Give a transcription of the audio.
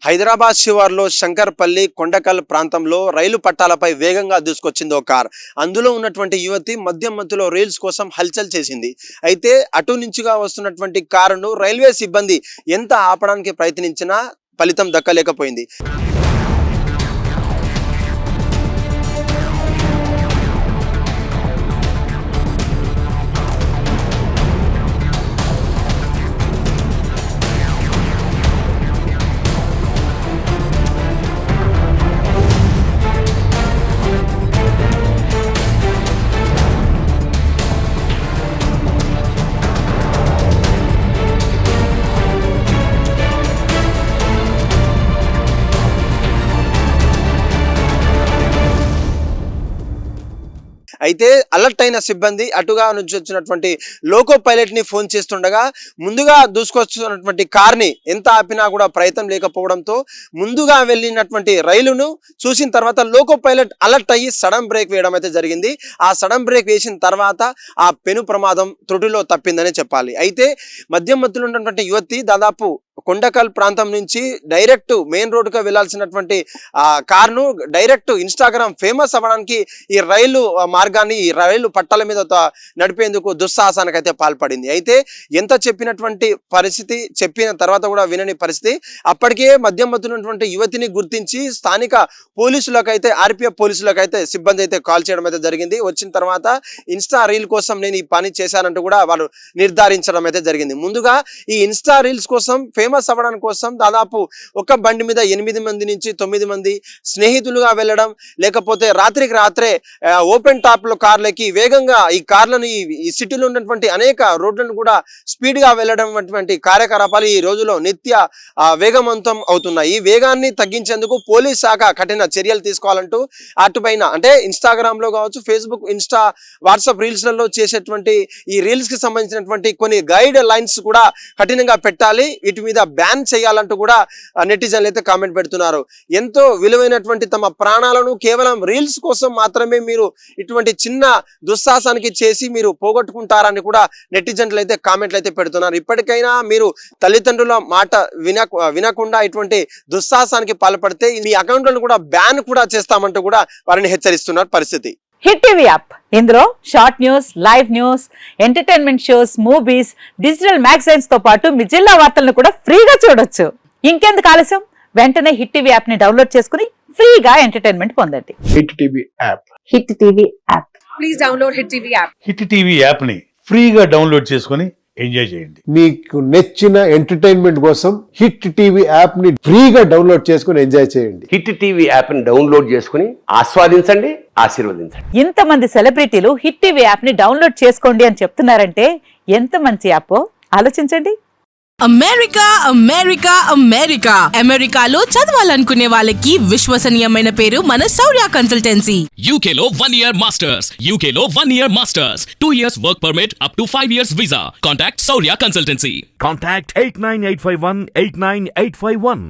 హైదరాబాద్ శివార్లో శంకర్పల్లి కొండకల్ ప్రాంతంలో రైలు పట్టాలపై వేగంగా దూసుకొచ్చింది ఓ కార్. అందులో ఉన్నటువంటి యువతి మధ్యలో రీల్స్ కోసం హల్చల్ చేసింది. అయితే అటు నుంచిగా వస్తున్నటువంటి కారును రైల్వే సిబ్బంది ఎంత ఆపడానికి ప్రయత్నించినా ఫలితం దక్కలేకపోయింది. అయితే అలర్ట్ అయిన సిబ్బంది అటుగా నుంచి వచ్చినటువంటి లోకో పైలట్ ని ఫోన్ చేస్తుండగా ముందుగా దూసుకొస్తున్నటువంటి కార్ని ఎంత ఆపినా కూడా ప్రయత్నం లేకపోవడంతో ముందుగా వెళ్ళినటువంటి రైలును చూసిన తర్వాత లోకో పైలట్ అలర్ట్ అయ్యి సడన్ బ్రేక్ వేయడం అయితే జరిగింది. ఆ సడన్ బ్రేక్ వేసిన తర్వాత ఆ పెను ప్రమాదం త్రుటిలో తప్పిందనే చెప్పాలి. అయితే మధ్యలో ఉన్నటువంటి యువతి దాదాపు కొండకల్ ప్రాంతం నుంచి డైరెక్ట్ మెయిన్ రోడ్డుగా వెళ్లాల్సినటువంటి కార్ను డైరెక్ట్ ఇన్స్టాగ్రామ్ ఫేమస్ అవ్వడానికి ఈ రైలు మార్గాన్ని ఈ రైలు పట్టాల మీద నడిపేందుకు దుస్సాహసానికి అయితే పాల్పడింది. అయితే ఎంత చెప్పినటువంటి పరిస్థితి, చెప్పిన తర్వాత కూడా వినని పరిస్థితి. అప్పటికే మధ్యలో యువతిని గుర్తించి స్థానిక పోలీసులకైతే ఆర్పిఎఫ్ పోలీసులకైతే సిబ్బంది అయితే కాల్ చేయడం అయితే జరిగింది. వచ్చిన తర్వాత ఇన్స్టా రీల్ కోసం నేను ఈ పని చేశానంటూ కూడా వాళ్ళు నిర్ధారించడం అయితే జరిగింది. ముందుగా ఈ ఇన్స్టా రీల్స్ కోసం ఫేమస్ అవ్వడానికి కోసం దాదాపు ఒక బండి మీద 8 మంది నుంచి 9 మంది స్నేహితులుగా వెళ్ళడం, లేకపోతే రాత్రికి రాత్రే ఓపెన్ టాప్ లో కార్లకి వేగంగా ఈ కార్లను ఈ సిటీలో ఉన్నటువంటి అనేక రోడ్లను కూడా స్పీడ్ గా వెళ్ళడం వంటి కార్యకలాపాలు ఈ రోజులో నిత్య వేగవంతం అవుతున్నాయి. ఈ వేగాన్ని తగ్గించేందుకు పోలీస్ శాఖ కఠిన చర్యలు తీసుకోవాలంటూ అటుపైన అంటే ఇన్స్టాగ్రామ్ లో కావచ్చు, ఫేస్బుక్, ఇన్స్టా, వాట్సాప్ రీల్స్ లలో చేసేటువంటి ఈ రీల్స్ కి సంబంధించినటువంటి కొన్ని గైడ్ లైన్స్ కూడా కఠినంగా పెట్టాలి, వీటి మీద బ్యాన్ చేయాలంటూ కూడా నెటిజన్లు అయితే కామెంట్ పెడుతున్నారు. ఎంతో విలువైనటువంటి తమ ప్రాణాలను కేవలం రీల్స్ కోసం మాత్రమే మీరు ఇటువంటి చిన్న దుస్సాహసానికి చేసి మీరు పోగొట్టుకుంటారని కూడా నెటిజన్లు అయితే కామెంట్లు అయితే పెడుతున్నారు. ఇప్పటికైనా మీరు తల్లిదండ్రుల మాట వినకుండా ఇటువంటి దుస్సాహసానికి పాల్పడితే మీ అకౌంట్లను కూడా బ్యాన్ కూడా చేస్తామంటూ కూడా వారిని హెచ్చరిస్తున్నారు పరిస్థితి. హిట్ టీవీ యాప్, ఇందులో short news, live news, entertainment shows, movies, digital magazines తో పాటు మీ జిల్లా వార్తలను కూడా ఫ్రీగా చూడొచ్చు. ఇంకెందుకు ఆలస్యం, వెంటనే హిట్ టీవీ యాప్ ని డౌన్లోడ్ చేసుకుని ఫ్రీగా ఎంటర్టైన్మెంట్ పొందండి. Hit TV app. Hit TV app. Please download hit TV app. Hit TV app ని ఫ్రీగా డౌన్లోడ్ చేసుకుని ఎంజాయ్ చేయండి. మీకు నచ్చిన ఎంటర్టైన్మెంట్ కోసం హిట్ టీవీ యాప్ ని ఫ్రీగా డౌన్లోడ్ చేసుకుని ఎంజాయ్ చేయండి. హిట్ టీవీ యాప్ ని డౌన్లోడ్ చేసుకుని ఆస్వాదించండి, ఆశీర్వదించండి. ఇంతమంది సెలబ్రిటీలు హిట్ టీవీ యాప్ ని డౌన్లోడ్ చేసుకోండి అని చెప్తున్నారంటే ఎంత మంచి యాప్ ఆలోచించండి. అమెరికా అమెరికా అమెరికా అమెరికాలో చదవాలనుకునే వాళ్ళకి విశ్వసనీయమైన పేరు మన శౌర్య కన్సల్టెన్సీ. UK లో 1 year masters, UK లో 1 year masters, 2 years work permit up to 5 years visa. Contact Saurya Consultancy. Contact 89851 89851.